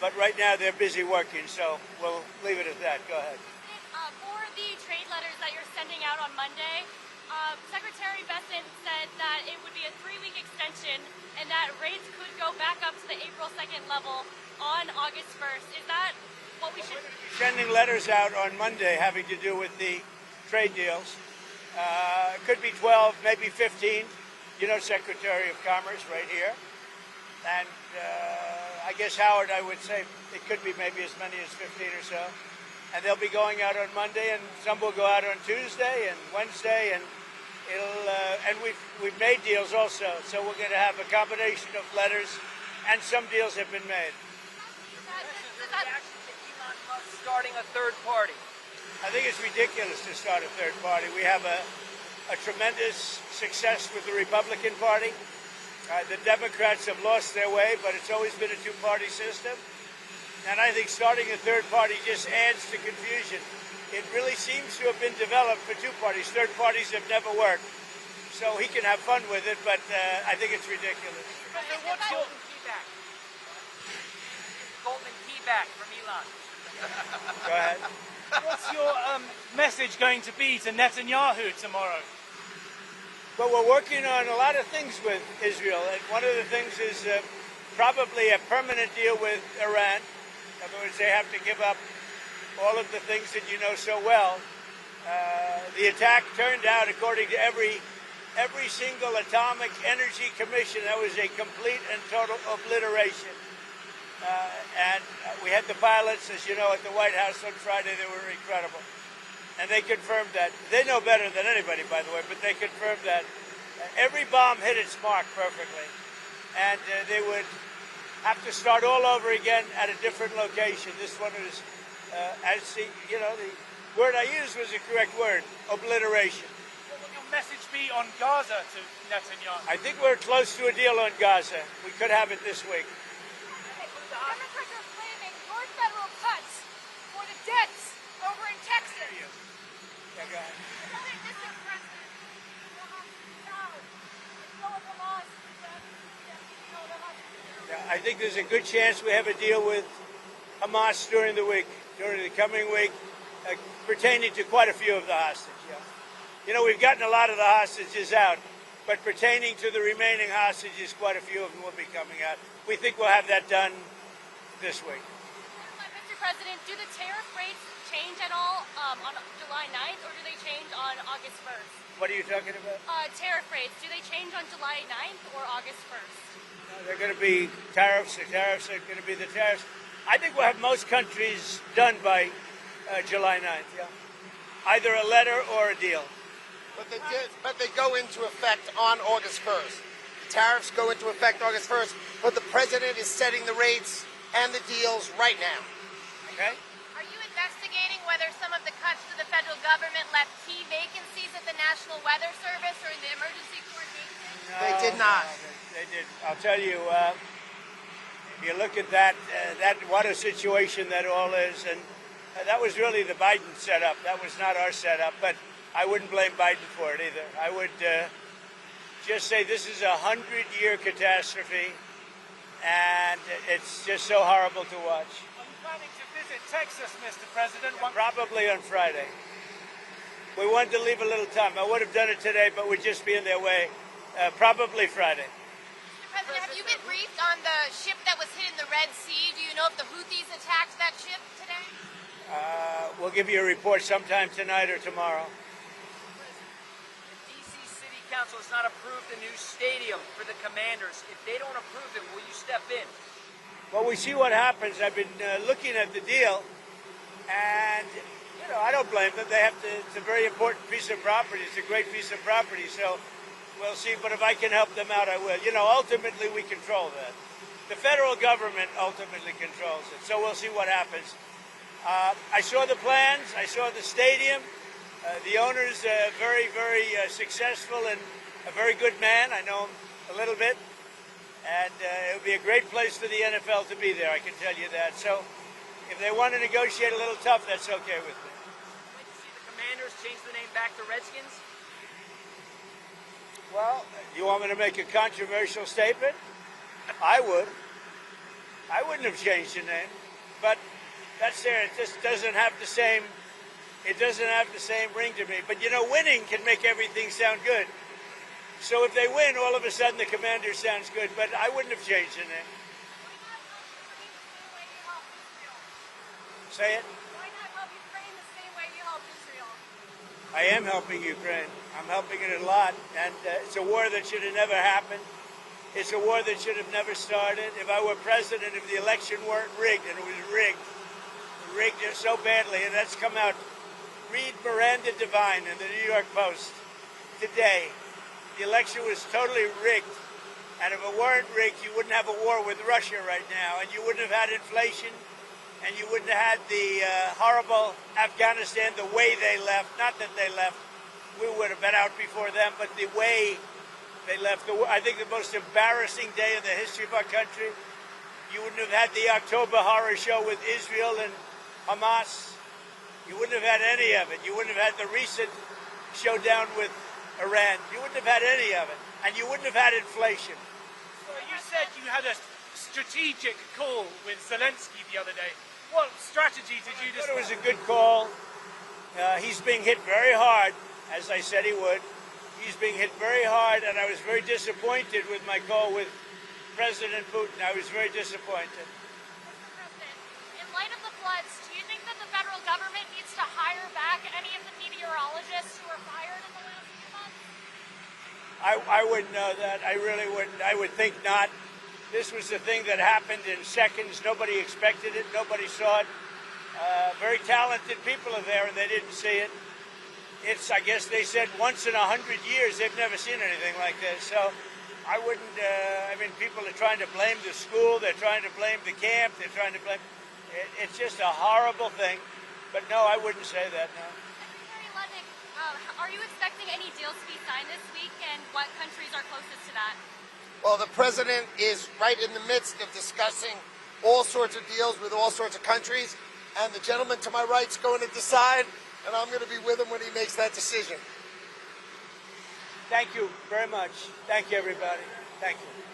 but right now they're busy working, so we'll leave it at that. Go ahead. For the trade letters that you're sending out on Monday, Secretary Bessent said that it would be a 3-week extension and that rates could go back up to the April 2nd level on August 1st. Is that what we should... Sending letters out on Monday having to do with the trade deals. It could be 12, maybe 15. You know, Secretary of Commerce right here. And I guess, Howard, I would say it could be maybe as many as 15 or so. And they'll be going out on Monday, and some will go out on Tuesday and Wednesday, and it'll. And we've made deals also, so we're going to have a combination of letters, and some deals have been made. Starting a third party. I think it's ridiculous to start a third party. We have a tremendous success with the Republican Party. The Democrats have lost their way, but it's always been a two-party system. And I think starting a third party just adds to confusion. It really seems to have been developed for two parties. Third parties have never worked. So he can have fun with it, but I think it's ridiculous. What's your golden key back from Elon? Go ahead. What's your message going to be to Netanyahu tomorrow? Well, we're working on a lot of things with Israel, and one of the things is probably a permanent deal with Iran. In other words, they have to give up all of the things that you know so well. The attack turned out, according to every single atomic energy commission, that was a complete and total obliteration. And we had the pilots, as you know, at the White House on Friday. They were incredible. And they confirmed that. They know better than anybody, by the way, but they confirmed that. Every bomb hit its mark perfectly. And they would have to start all over again at a different location. This one was, the word I used was the correct word, obliteration. What will your message be on Gaza to Netanyahu? I think we're close to a deal on Gaza. We could have it this week. Democrats are claiming more federal cuts for the debts over in Texas. Yeah, go ahead. I think there's a good chance we have a deal with Hamas during the coming week, pertaining to quite a few of the hostages. Yeah. You know, we've gotten a lot of the hostages out, but pertaining to the remaining hostages, quite a few of them will be coming out. We think we'll have that done this week. Mr. President, do the tariff rates change at all on July 9th, or do they change on August 1st? What are you talking about? Tariff rates, do they change on July 9th or August 1st? They're going to be tariffs. The tariffs are going to be the tariffs. I think we'll have most countries done by July 9th, yeah. Either a letter or a deal. But they go into effect on August 1st. Tariffs go into effect August 1st, but the president is setting the rates and the deals right now. Okay? Are you investigating whether some of the cuts to the federal government left key vacancies at the National Weather Service or in the emergency coordination? No, They did not. They did. I'll tell you, if you look at that, what a situation that all is, and that was really the Biden setup. That was not our setup, but I wouldn't blame Biden for it either. I would just say this is a 100-year catastrophe, and it's just so horrible to watch. Are you planning to visit Texas, Mr. President? Probably on Friday. We wanted to leave a little time. I would have done it today, but we'd just be in their way. Probably Friday. Mr. President, have you been briefed on the ship that was hit in the Red Sea? Do you know if the Houthis attacked that ship today? We'll give you a report sometime tonight or tomorrow. The D.C. City Council has not approved a new stadium for the Commanders. If they don't approve it, will you step in? Well, we see what happens. I've been looking at the deal, and I don't blame them. They have to. It's a very important piece of property. It's a great piece of property. So we'll see. But if I can help them out, I will. Ultimately we control that. The federal government ultimately controls it. So we'll see what happens. I saw the plans. I saw the stadium. The owner's very, very successful and a very good man. I know him a little bit. And it would be a great place for the NFL to be there, I can tell you that. So if they want to negotiate a little tough, that's okay with me. Would you see the Commanders change the name back to Redskins? Well, you want me to make a controversial statement? I would wouldn't have changed the name, but that's there. It just doesn't have the same. It doesn't have the same ring to me. But you know, winning can make everything sound good. So if they win, all of a sudden the commander sounds good. But I wouldn't have changed the name. Say it. Why not help Ukraine the same way you helped Israel? I am helping Ukraine. I'm helping it a lot, and it's a war that should have never happened. It's a war that should have never started. If I were president, if the election weren't rigged, and it was rigged so badly, and that's come out. Read Miranda Devine in the New York Post today. The election was totally rigged, and if it weren't rigged, you wouldn't have a war with Russia right now, and you wouldn't have had inflation, and you wouldn't have had the horrible Afghanistan the way they left. Not that they left. We would have been out before them, but the way they left. I think the most embarrassing day in the history of our country. You wouldn't have had the October horror show with Israel and Hamas. You wouldn't have had any of it. You wouldn't have had the recent showdown with Iran. You wouldn't have had any of it. And you wouldn't have had inflation. So you said you had a strategic call with Zelensky the other day. What strategy did you I thought it was discuss? a good call. He's being hit very hard, as I said he would. He's being hit very hard, and I was very disappointed with my call with President Putin. I was very disappointed. Mr. President, in light of the floods, do you think that the federal government needs to hire back any of the meteorologists who were fired in the last few months? I wouldn't know that. I really wouldn't. I would think not. This was the thing that happened in seconds. Nobody expected it. Nobody saw it. Very talented people are there, and they didn't see it. It's, I guess they said, once in 100 years they've never seen anything like this. So I wouldn't, I mean, people are trying to blame the school. They're trying to blame the camp. They're trying to blame. It's just a horrible thing. But no, I wouldn't say that, no. Secretary Ludnick, are you expecting any deals to be signed this week, and what countries are closest to that? Well, the president is right in the midst of discussing all sorts of deals with all sorts of countries, and the gentleman to my right is going to decide, and I'm going to be with him when he makes that decision. Thank you very much. Thank you, everybody. Thank you.